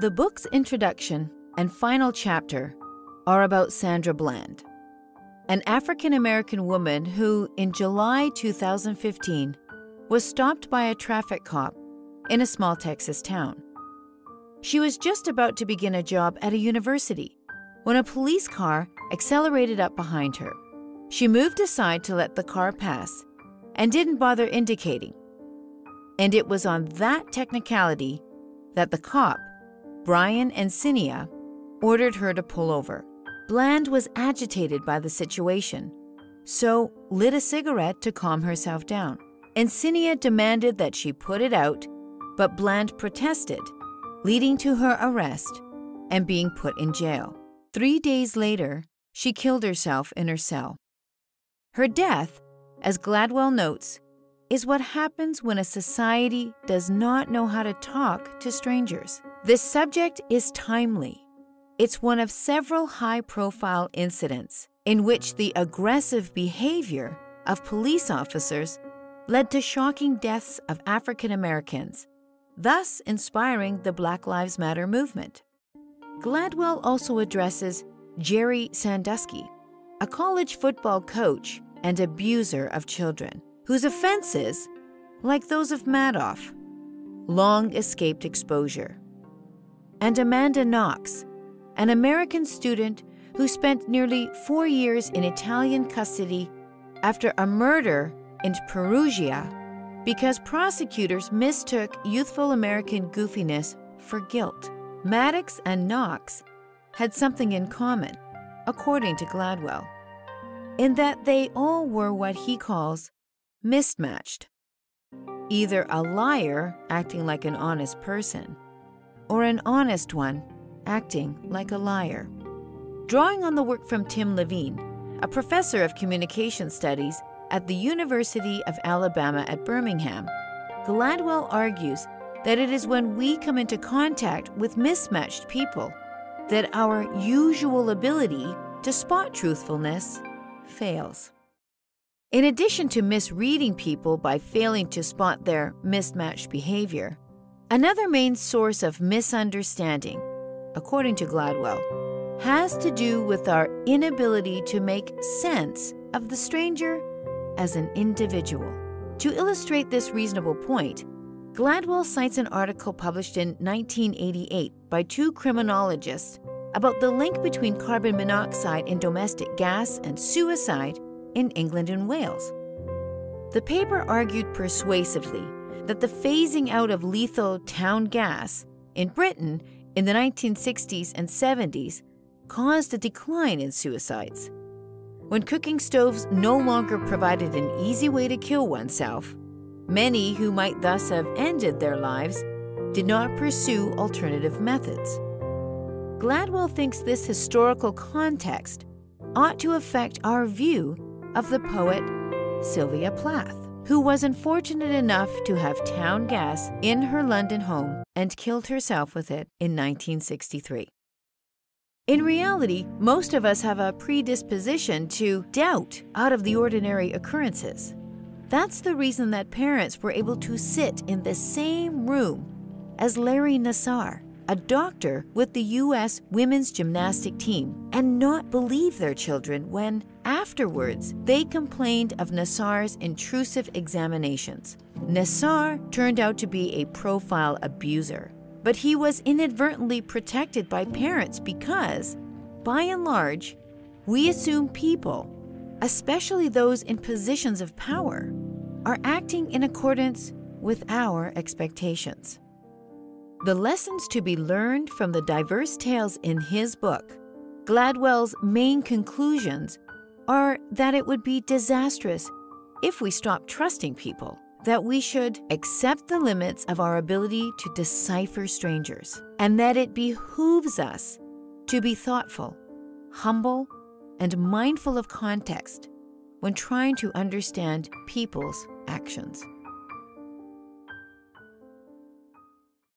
The book's introduction and final chapter are about Sandra Bland, an African-American woman who, in July 2015, was stopped by a traffic cop in a small Texas town. She was just about to begin a job at a university when a police car accelerated up behind her. She moved aside to let the car pass and didn't bother indicating. And it was on that technicality that the cop, Brian Encinia, ordered her to pull over. Bland was agitated by the situation, so lit a cigarette to calm herself down. Encinia demanded that she put it out, but Bland protested, leading to her arrest and being put in jail. 3 days later, she killed herself in her cell. Her death, as Gladwell notes, is what happens when a society does not know how to talk to strangers. This subject is timely. It's one of several high-profile incidents in which the aggressive behavior of police officers led to shocking deaths of African Americans, thus inspiring the Black Lives Matter movement. Gladwell also addresses Jerry Sandusky, a college football coach and abuser of children, whose offenses, like those of Madoff, long escaped exposure. And Amanda Knox, an American student who spent nearly 4 years in Italian custody after a murder in Perugia because prosecutors mistook youthful American goofiness for guilt. Maddox and Knox had something in common, according to Gladwell, in that they all were what he calls mismatched, either a liar acting like an honest person or an honest one acting like a liar. Drawing on the work from Tim Levine, a professor of communication studies at the University of Alabama at Birmingham, Gladwell argues that it is when we come into contact with mismatched people that our usual ability to spot truthfulness fails. In addition to misreading people by failing to spot their mismatched behavior, another main source of misunderstanding, according to Gladwell, has to do with our inability to make sense of the stranger as an individual. To illustrate this reasonable point, Gladwell cites an article published in 1988 by 2 criminologists about the link between carbon monoxide in domestic gas and suicide in England and Wales. The paper argued persuasively that the phasing out of lethal town gas in Britain in the 1960s and 70s caused a decline in suicides. When cooking stoves no longer provided an easy way to kill oneself, many who might thus have ended their lives did not pursue alternative methods. Gladwell thinks this historical context ought to affect our view of the poet Sylvia Plath, who was unfortunate enough to have town gas in her London home and killed herself with it in 1963. In reality, most of us have a predisposition to doubt out of the ordinary occurrences. That's the reason that parents were able to sit in the same room as Larry Nassar, a doctor with the U.S. women's gymnastic team, and not believe their children when, afterwards, they complained of Nassar's intrusive examinations. Nassar turned out to be a profile abuser, but he was inadvertently protected by parents because, by and large, we assume people, especially those in positions of power, are acting in accordance with our expectations. The lessons to be learned from the diverse tales in his book, Gladwell's main conclusions are that it would be disastrous if we stopped trusting people, that we should accept the limits of our ability to decipher strangers, and that it behooves us to be thoughtful, humble, and mindful of context when trying to understand people's actions.